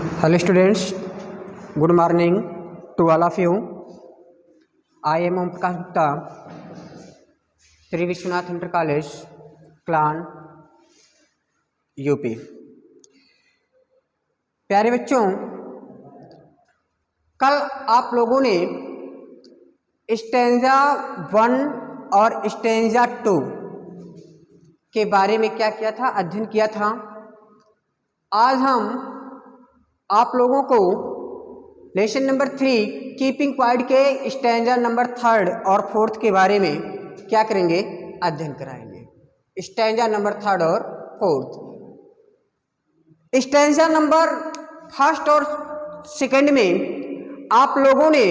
Hello students, good morning to all of you. I am Om Prakash Gupta, Sri Vishwanath Inter College, Klan, UP. प्यारे बच्चों, कल आप लोगों ने stanza 1 और स्टैंजा 2 के बारे में क्या किया था, अध्ययन किया था। आज हम आप लोगों को लेसन नंबर 3 कीपिंग क्वाइट के स्टैंजा नंबर 3 और 4 के बारे में क्या करेंगे, अध्ययन कराएंगे। स्टैंजा नंबर 3 और 4। स्टैंजा नंबर 1 और 2 में आप लोगों ने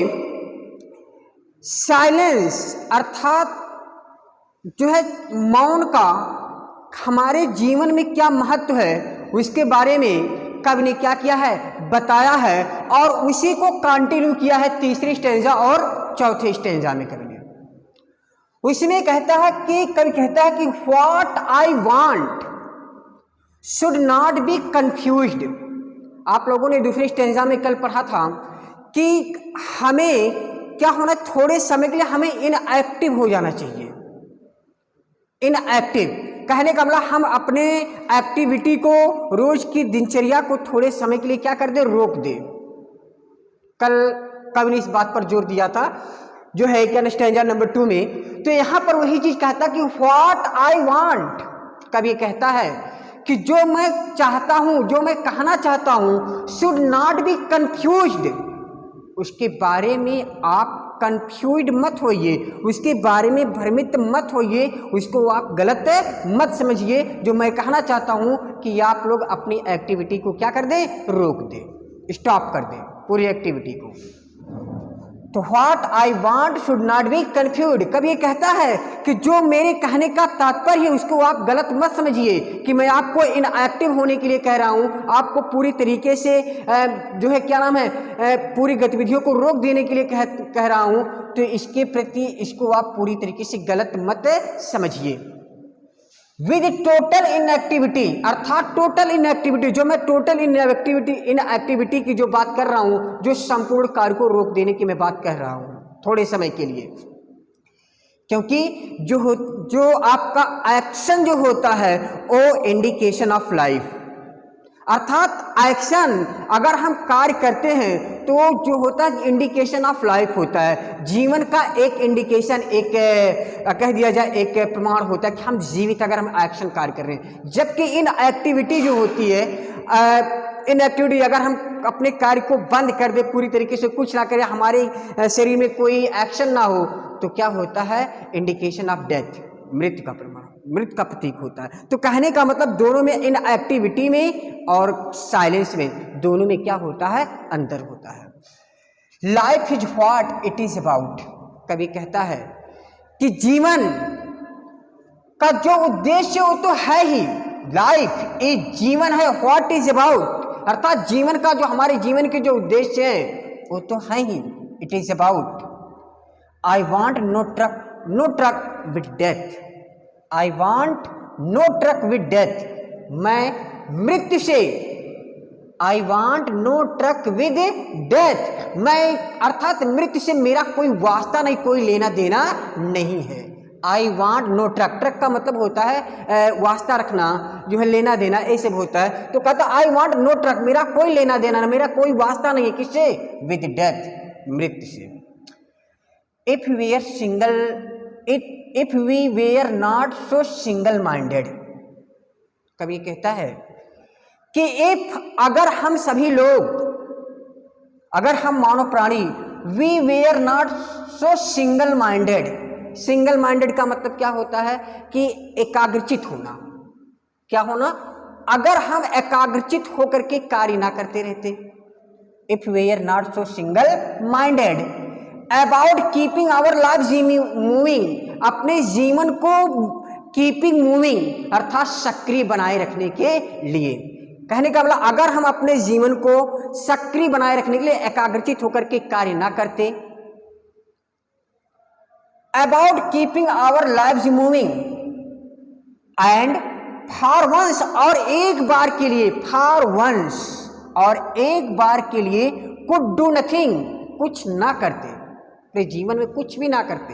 साइलेंस अर्थात जो है मौन का हमारे जीवन में क्या महत्व है उसके बारे में कवि ने क्या किया है, बताया है, और उसी को कंटिन्यू किया है तीसरी स्टैंजा और चौथे स्टैंजा में। कवि ने उसमें कहता है कि कवि कहता है कि what I want should not be confused. आप लोगों ने दूसरी स्टैंजा में कल पढ़ा था कि हमें क्या होना, थोड़े समय के लिए हमें इनएक्टिव हो जाना चाहिए। इनएक्टिव कहने का मतलब हम अपने एक्टिविटी को, रोज की दिनचर्या को थोड़े समय के लिए क्या कर दे, रोक दे। कल कवि ने इस बात पर जोर दिया था जो है क्या स्टैंजा नंबर 2 में। तो यहां पर वही चीज कहता कि व्हाट आई वांट, कवि कहता है कि जो मैं चाहता हूं, जो मैं कहना चाहता हूं, शुड नॉट बी कंफ्यूज्ड, उसके बारे में आप कंफ्यूज्ड मत होइए, उसके बारे में भ्रमित मत होइए, उसको आप गलत मत समझिए। जो मैं कहना चाहता हूं कि आप लोग अपनी एक्टिविटी को क्या कर दें, रोक दें, स्टॉप कर दें पूरी एक्टिविटी को। तो what I want should not be confused, कब ये कहता है कि जो मेरे कहने का तात्पर्य है उसको आप गलत मत समझिए कि मैं आपको इनएक्टिव होने के लिए कह रहा हूं, आपको पूरी तरीके से जो है क्या नाम है, पूरी गतिविधियों को रोक देने के लिए कह रहा हूं। तो इसके प्रति इसको आप पूरी तरीके से गलत मत समझिए। विद टोटल इनएक्टिविटी अर्थात टोटल इनएक्टिविटी, जो मैं टोटल इनएक्टिविटी की जो बात कर रहा हूं, जो संपूर्ण कार्य को रोक देने की मैं बात कह रहा हूं थोड़े समय के लिए। क्योंकि जो आपका एक्शन जो होता है वो इंडिकेशन ऑफ लाइफ, अर्थात एक्शन अगर हम कार्य करते हैं तो जो होता है इंडिकेशन ऑफ लाइफ होता है, जीवन का एक इंडिकेशन, एक कह दिया जाए एक प्रमाण होता है कि हम जीवित अगर हम एक्शन कार्य कर रहे हैं। जबकि इन एक्टिविटी जो होती है, इन एक्टिविटी अगर हम अपने कार्य को बंद कर दे, पूरी तरीके से कुछ ना करें, हमारे शरीर में कोई एक्शन ना हो, तो क्या होता है, इंडिकेशन ऑफ डेथ, मृत्यु का प्रमाण, मृत्यु का प्रतीक होता है। तो कहने का मतलब दोनों में, इन एक्टिविटी में और साइलेंस में, दोनों में क्या होता है, अंतर होता है। Life is what it is about, कभी कहता है कि जीवन का जो उद्देश्य वो तो है ही, लाइफ इज, जीवन है, व्हाट इज अबाउट अर्थात जीवन का जो हमारे जीवन के जो उद्देश्य है वो तो है ही, it is about I want no truck with death, I want no truck with death, मैं मृत्यु से, I want no truck with death, मैं अर्थात मृत्यु से मेरा कोई वास्ता नहीं, कोई लेना देना नहीं है। I want no truck, truck का मतलब होता है वास्ता रखना, जो है लेना देना, ऐसे होता है। तो कहता आई वांट नो ट्रक, मेरा कोई लेना देना नहीं, मेरा कोई वास्ता नहीं है, किससे, विद डेथ, मृत्यु से। If we are single, if we were not so single minded, कभी कहता है कि इफ अगर हम सभी लोग, अगर हम मानव प्राणी, we were not so single minded, single minded का मतलब क्या होता है कि एकाग्रचित होना, क्या होना, अगर हम एकाग्रचित होकर के कार्य ना करते रहते, if were not so single minded about keeping our life moving, अपने जीवन को कीपिंग मूविंग अर्थात सक्रिय बनाए रखने के लिए। कहने का मतलब अगर हम अपने जीवन को सक्रिय बनाए रखने के लिए एकाग्रचित होकर के कार्य ना करते, about keeping our life moving and for once, और एक बार के लिए, फॉर वंस और एक बार के लिए कुड डू नथिंग, कुछ ना करते, अपने जीवन में कुछ भी ना करते।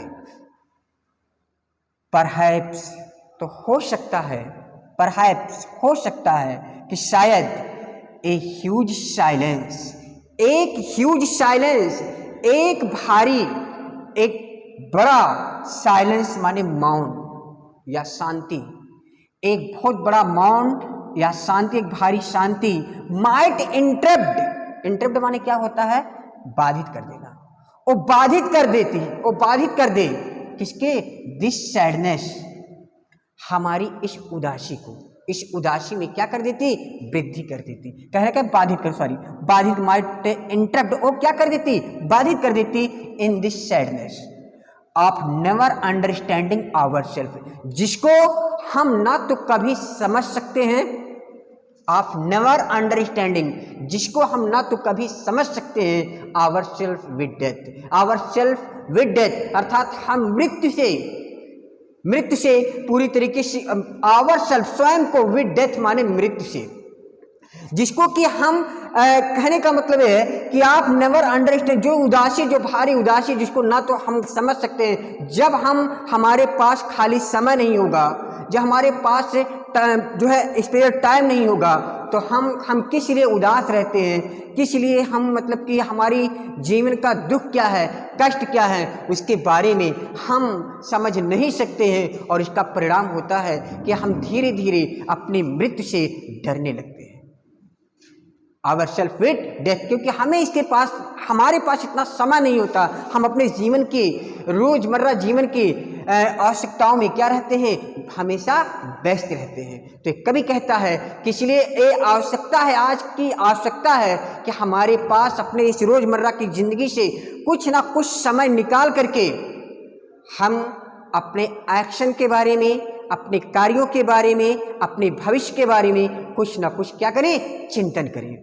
परहैप्स, तो हो सकता है, परहैप्स हो सकता है कि शायद ए ह्यूज साइलेंस, एक ह्यूज साइलेंस, एक भारी, एक बड़ा साइलेंस माने मौन या शांति, एक बहुत बड़ा मौन या शांति, एक भारी शांति, माइट इंटरप्ट, इंटरप्ट माने क्या होता है, बाधित कर देना, वो बाधित कर देती, वो बाधित कर दे किसके, दिस सैडनेस, हमारी इस उदासी को, इस उदासी में क्या कर देती, वृद्धि कर देती, कह रहे क्या बाधित कर, सॉरी बाधित, माइट इंटरप्ट, वो क्या कर देती, बाधित कर देती, in this sadness of never understanding our self, जिसको हम ना तो कभी समझ सकते हैं, ऑफ नेवर अंडरस्टैंडिंग, जिसको हम ना तो कभी समझ सकते हैं, our self with death, our self with death, अर्थात हम मृत्यु से पूरी तरीके से, आवर सेल्फ स्वयं को, विद डेथ माने मृत्यु से, जिसको कि हम कहने का मतलब है कि आप नेवर अंडरस्टैंड, जो उदासी, जो भारी उदासी, जिसको ना तो हम समझ सकते हैं, जब हमारे पास खाली समय नहीं होगा, जब हमारे पास जो है स्पेयर टाइम नहीं होगा, तो हम किस लिए उदास रहते हैं, किस लिए हम मतलब कि हमारी जीवन का दुख क्या है, कष्ट क्या है, उसके बारे में हम समझ नहीं सकते हैं, और इसका परिणाम होता है कि हम धीरे धीरे अपनी मृत्यु से डरने लगते हैं, आवर सेल्फ विद डेथ, क्योंकि हमें इसके पास, हमारे पास इतना समय नहीं होता, हम अपने जीवन के, रोजमर्रा जीवन की आवश्यकताओं में क्या रहते हैं, हमेशा व्यस्त रहते हैं। तो एक कवि कहता है कि इसलिए ये आवश्यकता है, आज की आवश्यकता है कि हमारे पास अपने इस रोजमर्रा की जिंदगी से कुछ ना कुछ समय निकाल करके हम अपने एक्शन के बारे में, अपने कार्यों के बारे में, अपने भविष्य के बारे में कुछ ना कुछ क्या करें, चिंतन करें,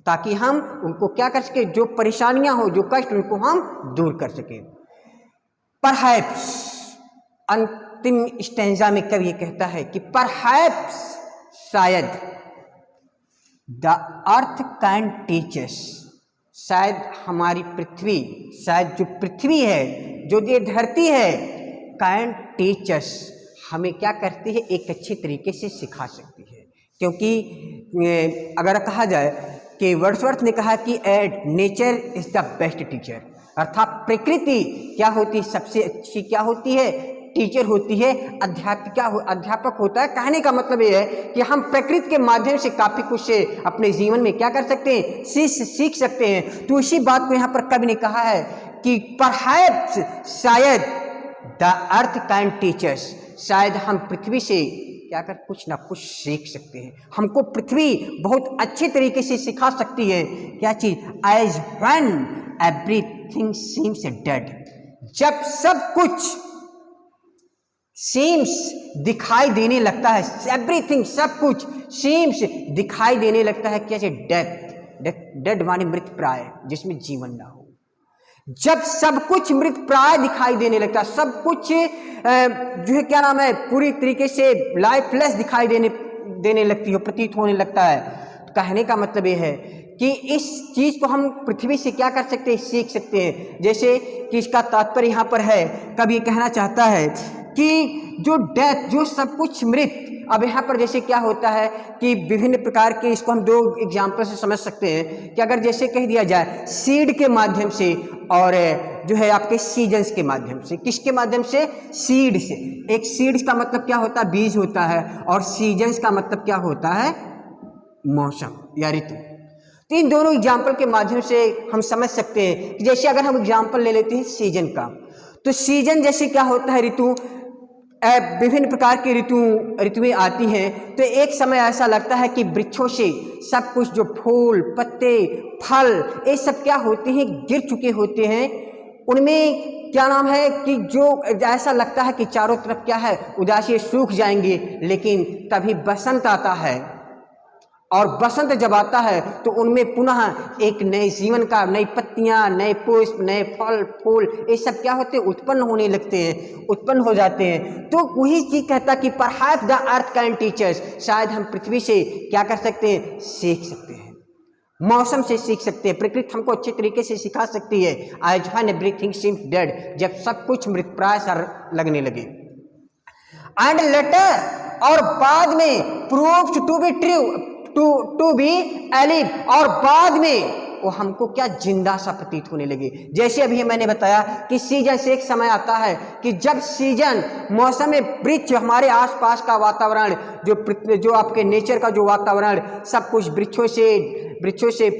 ताकि हम उनको क्या कर सके, जो परेशानियां हो, जो कष्ट, उनको हम दूर कर सकें। परहैप्स, अंतिम स्टैंजा में कवि ये कहता है कि परहैप्स, शायद, द अर्थ कैन टीच अस, शायद हमारी पृथ्वी, शायद जो पृथ्वी है, जो ये धरती है, कैन टीच अस, हमें क्या करती है, एक अच्छे तरीके से सिखा सकती है। क्योंकि अगर कहा जाए कि वर्ड्सवर्थ ने कहा कि nature is the best teacher, अर्थात प्रकृति क्या होती है, सबसे अच्छी क्या होती है, टीचर होती है, अध्यापक होता है। कहने का मतलब ये है कि हम प्रकृति के माध्यम से काफ़ी कुछ अपने जीवन में क्या कर सकते हैं, सीख सकते हैं। तो इसी बात को यहाँ पर कवि ने कहा है कि परहैप्स, शायद, द अर्थ कैन टीच अस, शायद हम पृथ्वी से क्या कर कुछ ना कुछ सीख सकते हैं, हमको पृथ्वी बहुत अच्छे तरीके से सिखा सकती है। क्या चीज, as when everything seems dead, जब सब कुछ सीम्स दिखाई देने लगता है, एवरीथिंग सब कुछ, सीम्स दिखाई देने लगता है, कैसे, डेड माने मृत प्राय, जिसमें जीवन ना हो, जब सब कुछ मृत प्राय दिखाई देने लगता है, सब कुछ जो है क्या नाम है, पूरी तरीके से लाइफलेस दिखाई देने लगती हो, प्रतीत होने लगता है। तो कहने का मतलब ये है कि इस चीज को हम पृथ्वी से क्या कर सकते हैं, सीख सकते हैं। जैसे कि इसका तात्पर्य यहाँ पर है, कभी ये कहना चाहता है कि जो डेथ, जो सब कुछ मृत, अब यहाँ पर जैसे क्या होता है कि विभिन्न प्रकार के, इसको हम दो एग्जाम्पल से समझ सकते हैं कि अगर जैसे कह दिया जाए सीड के माध्यम से और जो है आपके सीजन्स के माध्यम से, किसके माध्यम से, सीड से। एक सीड्स का मतलब क्या होता है, बीज होता है, और सीजन्स का मतलब क्या होता है, मौसम या ऋतु। तो इन दोनों एग्जाम्पल के माध्यम से हम समझ सकते हैं कि जैसे अगर हम एग्जाम्पल ले लेते हैं सीजन का, तो सीजन जैसे क्या होता है, ऋतु, विभिन्न प्रकार की ऋतुएं आती हैं। तो एक समय ऐसा लगता है कि वृक्षों से सब कुछ, जो फूल, पत्ते, फल, ये सब क्या होते हैं, गिर चुके होते हैं। उनमें क्या नाम है कि जो ऐसा लगता है कि चारों तरफ क्या है, उदासी, सूख जाएंगे। लेकिन तभी बसंत आता है, और बसंत जब आता है तो उनमें पुनः एक नए जीवन का, नई पत्तियां, नए पुष्प, नए फल, फूल, ये सब क्या होते हैं, उत्पन्न होने लगते हैं, उत्पन्न हो जाते हैं। तो वही चीज कहता कि perhaps the earth can teach अस, शायद हम पृथ्वी से क्या कर सकते हैं, सीख सकते हैं। मौसम से सीख सकते हैं, प्रकृति हमको अच्छे तरीके से सिखा सकती है। As when everything seems dead, जब सब कुछ मृतप्राय सा लगने लगे। एंड लेटर, और बाद में, proved to be true, to be alive, और बाद में वो हमको क्या जिंदा सा प्रतीत होने लगे। जैसे अभी मैंने बताया कि सीजन से एक समय आता है कि जब सीजन मौसम में वृक्ष, हमारे आसपास का वातावरण, जो आपके नेचर का जो वातावरण, सब कुछ वृक्षों से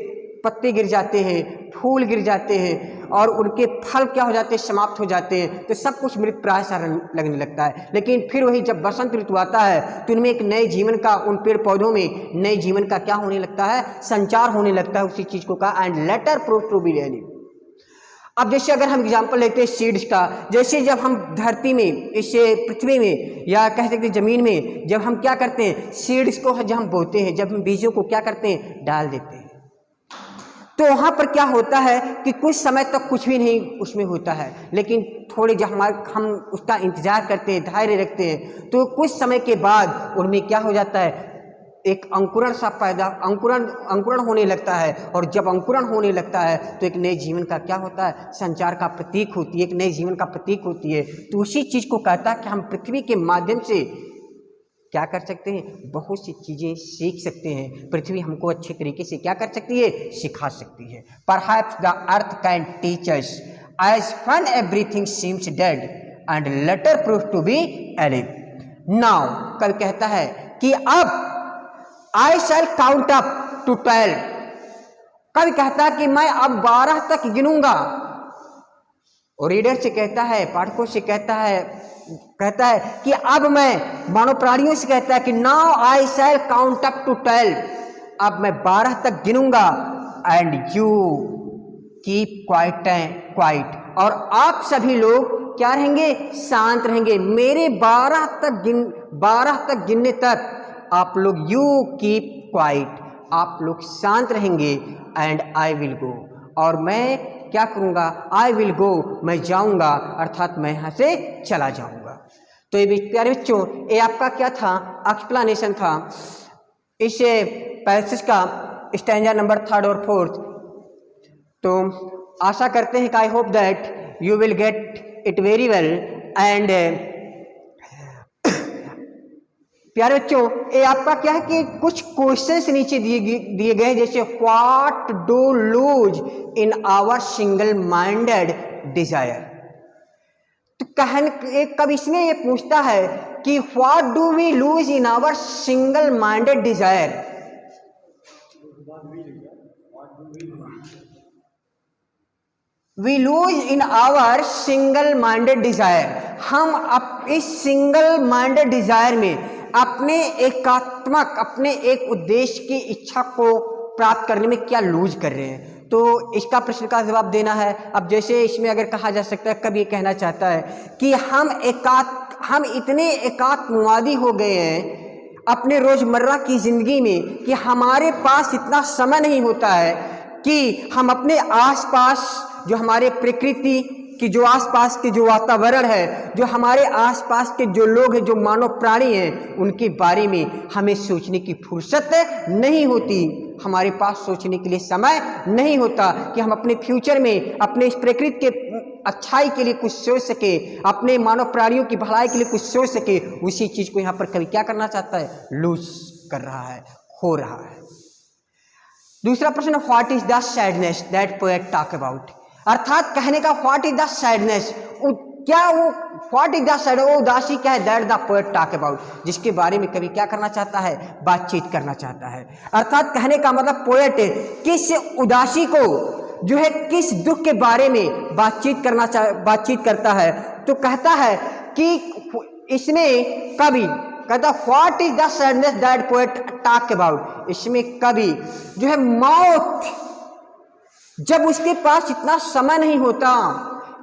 पत्ते गिर जाते हैं, फूल गिर जाते हैं और उनके फल क्या हो जाते हैं, समाप्त हो जाते हैं, तो सब कुछ मृतप्राय सा लगने लगता है। लेकिन फिर वही जब बसंत ऋतु आता है तो उनमें एक नए जीवन का, उन पेड़ पौधों में नए जीवन का क्या होने लगता है, संचार होने लगता है उसी चीज को कहा। And later prove to be alive. अब जैसे अगर हम एग्जाम्पल लेते हैं सीड्स का, जैसे जब हम धरती में, इसे पृथ्वी में या कह सकते हैं जमीन में, जब हम क्या करते हैं, सीड्स को जब हम बोते हैं, जब हम बीजों को क्या करते हैं, डाल देते हैं, तो वहाँ पर क्या होता है कि कुछ समय तक कुछ भी नहीं उसमें होता है, लेकिन थोड़े जब हम उसका इंतजार करते हैं, धैर्य रखते हैं, तो कुछ समय के बाद उनमें क्या हो जाता है, एक अंकुरण होने लगता है। और जब अंकुरण होने लगता है तो एक नए जीवन का क्या होता है, संचार का प्रतीक होती है, एक नए जीवन का प्रतीक होती है। तो उसी चीज को कहता है कि हम पृथ्वी के माध्यम से क्या कर सकते हैं, बहुत सी चीजें सीख सकते हैं। पृथ्वी हमको अच्छे तरीके से क्या कर सकती है, सिखा सकती है। Perhaps the earth can teach us as when everything seems dead and later prove to be alive. Now कल कहता है कि अब I shall count up to 12। कल कहता है कि मैं अब 12 तक गिनूंगा। और रीडर से कहता है, पाठकों से कहता है कि अब मैं, मानव प्राणियों से कहता है कि now I shall count up to 12, अब मैं 12 तक गिनूंगा। एंड यू कीप क्वाइट, और आप सभी लोग क्या रहेंगे, शांत रहेंगे। मेरे 12 तक गिनने तक आप लोग, यू कीप क्वाइट, आप लोग शांत रहेंगे। एंड आई विल गो, और मैं क्या करूंगा, आई विल गो, मैं जाऊंगा, अर्थात मैं यहाँ से चला जाऊंगा। तो ये प्यारे बच्चों, ये आपका क्या था, एक्सप्लेनेशन था इस पैसेज का, स्टैंजा नंबर 3 और 4। तो आशा करते हैं कि I hope that you will get it very well. And प्यारे बच्चों, ये आपका क्या है कि कुछ क्वेश्चंस नीचे दिए गए, जैसे what do lose in our single minded desire. तो कब इसमें ये पूछता है कि what do we lose in our single minded desire. We lose in our single minded desire, हम इस सिंगल माइंडेड डिजायर में अपने एक उद्देश्य की इच्छा को प्राप्त करने में क्या लूज कर रहे हैं। तो इसका प्रश्न का जवाब देना है। अब जैसे इसमें अगर कहा जा सकता है, कब ये कहना चाहता है कि हम इतने एकात्मवादी हो गए हैं अपने रोजमर्रा की जिंदगी में कि हमारे पास इतना समय नहीं होता है कि हम अपने आसपास जो हमारे प्रकृति कि जो आसपास के जो वातावरण है, जो हमारे आसपास के जो लोग हैं, जो मानव प्राणी हैं, उनके बारे में हमें सोचने की फुर्सत नहीं होती। हमारे पास सोचने के लिए समय नहीं होता कि हम अपने फ्यूचर में अपने इस प्रकृति के अच्छाई के लिए कुछ सोच सके, अपने मानव प्राणियों की भलाई के लिए कुछ सोच सके। उसी चीज को यहाँ पर कवि क्या करना चाहता है, लूज कर रहा है, हो रहा है। दूसरा प्रश्न, what is the sadness that poet talk about, अर्थात कहने का व्हाट इज द सैडनेस, क्या वो व्हाट इज द सैडनेस, वो उदासी क्या है, that the poet talk about, जिसके बारे में कवि क्या करना चाहता है, बातचीत करना चाहता है। अर्थात कहने का मतलब पोएट किस उदासी को जो है, किस दुख के बारे में बातचीत करता है। तो कहता है कि इसमें कवि कहता what is the sadness that poet talk about, इसमें कवि जो है मौत, जब उसके पास इतना समय नहीं होता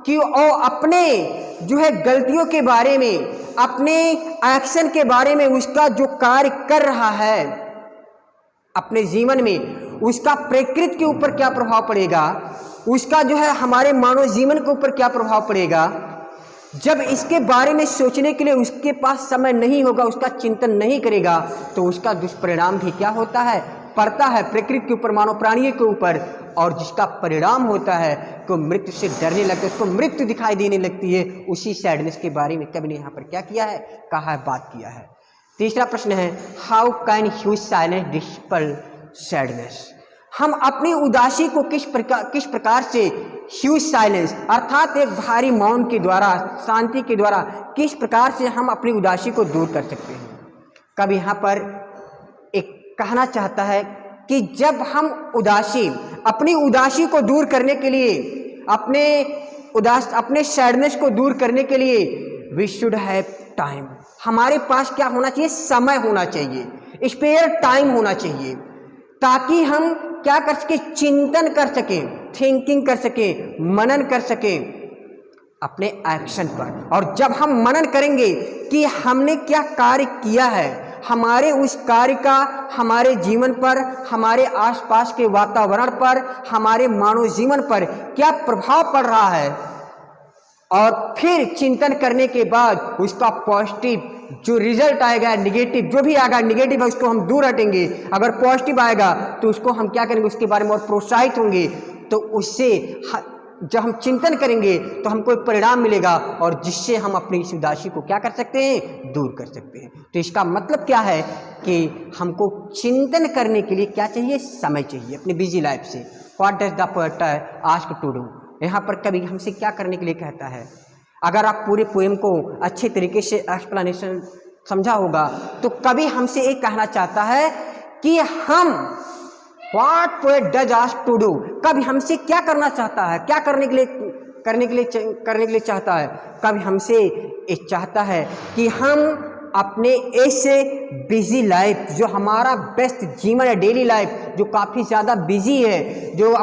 कि वो अपने जो है गलतियों के बारे में, अपने एक्शन के बारे में, उसका जो कार्य कर रहा है अपने जीवन में, उसका प्रकृति के ऊपर क्या प्रभाव पड़ेगा, उसका जो है हमारे मानव जीवन के ऊपर क्या प्रभाव पड़ेगा, जब इसके बारे में सोचने के लिए उसके पास समय नहीं होगा, उसका चिंतन नहीं करेगा, तो उसका दुष्परिणाम भी क्या होता है, पड़ता है प्रकृति के ऊपर, मानव प्राणियों के ऊपर, और जिसका परिणाम होता है कि मृत्यु से डरने लगता है, उसको मृत्यु दिखाई देने लगती है, उसी सैडनेस के बारे में कवि ने यहाँ पर क्या किया है, कहा है, बात किया है। तीसरा प्रश्न है, how can huge silence dispel sadness. हम अपनी उदासी को किस प्रकार से ह्यूज साइलेंस अर्थात एक भारी मौन के द्वारा, शांति के द्वारा किस प्रकार से हम अपनी उदासी को दूर कर सकते हैं। कवि यहाँ पर एक कहना चाहता है कि जब हम अपनी उदासी को दूर करने के लिए, अपने सैडनेस को दूर करने के लिए वी शुड हैव टाइम, हमारे पास क्या होना चाहिए, समय होना चाहिए, स्पेयर टाइम होना चाहिए, ताकि हम क्या कर सके, चिंतन कर सके, थिंकिंग कर सके, मनन कर सके अपने एक्शन पर। और जब हम मनन करेंगे कि हमने क्या कार्य किया है, हमारे उस कार्य का हमारे जीवन पर, हमारे आसपास के वातावरण पर, हमारे मानव जीवन पर क्या प्रभाव पड़ रहा है, और फिर चिंतन करने के बाद उसका पॉजिटिव जो रिजल्ट आएगा, निगेटिव जो भी आएगा, निगेटिव है उसको हम दूर हटेंगे, अगर पॉजिटिव आएगा तो उसको हम क्या करेंगे, उसके बारे में और प्रोत्साहित होंगे, तो उससे जब हम चिंतन करेंगे तो हमको एक परिणाम मिलेगा, और जिससे हम अपनी इस उदासी को क्या कर सकते हैं, दूर कर सकते हैं। तो इसका मतलब क्या है कि हमको चिंतन करने के लिए क्या चाहिए, समय चाहिए अपनी बिजी लाइफ से। What does the poet ask to do, यहाँ पर कवि हमसे क्या करने के लिए कहता है। अगर आप पूरे पोएम को अच्छे तरीके से एक्सप्लेनेशन समझा होगा तो कवि हमसे एक कहना चाहता है कि हम what poet does ask to do, कवि हमसे क्या करना चाहता है, क्या करने के लिए चाहता है। कवि हमसे एक चाहता है कि हम अपने ऐसे बिजी लाइफ, जो हमारा व्यस्त जीवन है, डेली लाइफ जो काफ़ी ज़्यादा बिजी है, जो हम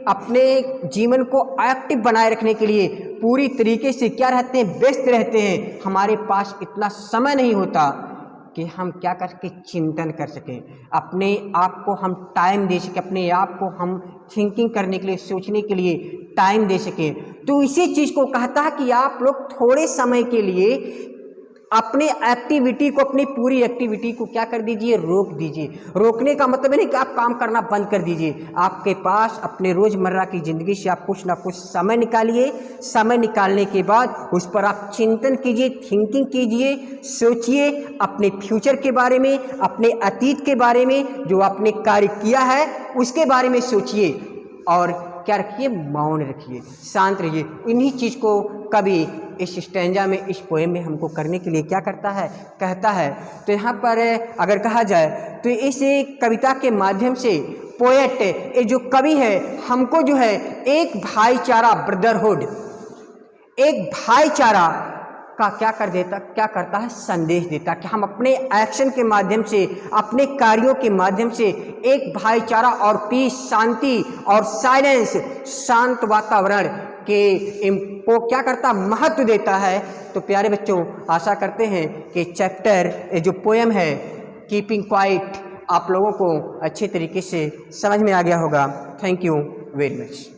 अपने जीवन को एक्टिव बनाए रखने के लिए पूरी तरीके से क्या रहते हैं, व्यस्त रहते हैं, हमारे पास इतना समय नहीं होता कि हम क्या करके चिंतन कर सकें, अपने आप को हम टाइम दे सकें, अपने आप को हम थिंकिंग करने के लिए, सोचने के लिए टाइम दे सकें। तो इसी चीज़ को कहता है कि आप लोग थोड़े समय के लिए अपने एक्टिविटी को, अपनी पूरी एक्टिविटी को क्या कर दीजिए, रोक दीजिए। रोकने का मतलब नहीं कि आप काम करना बंद कर दीजिए, आपके पास अपने रोज़मर्रा की ज़िंदगी से आप कुछ ना कुछ समय निकालिए। समय निकालने के बाद उस पर आप चिंतन कीजिए, थिंकिंग कीजिए, सोचिए अपने फ्यूचर के बारे में, अपने अतीत के बारे में, जो आपने कार्य किया है उसके बारे में सोचिए, और क्या रखिए, मौन रखिए, शांत रहिए। इन्हीं चीज़ को कवि इस स्टैंजा में, इस पोएम में हमको करने के लिए क्या करता है, कहता है। तो यहाँ पर अगर कहा जाए तो इस कविता के माध्यम से पोएट, ये जो कवि है, हमको जो है एक भाईचारा, ब्रदरहुड, एक भाईचारा का क्या करता है, संदेश देता है कि हम अपने एक्शन के माध्यम से, अपने कार्यों के माध्यम से एक भाईचारा और पीस, शांति और साइलेंस, शांत वातावरण के को क्या करता, महत्व देता है। तो प्यारे बच्चों, आशा करते हैं कि चैप्टर, जो पोएम है कीपिंग क्वाइट, आप लोगों को अच्छे तरीके से समझ में आ गया होगा। Thank you very much.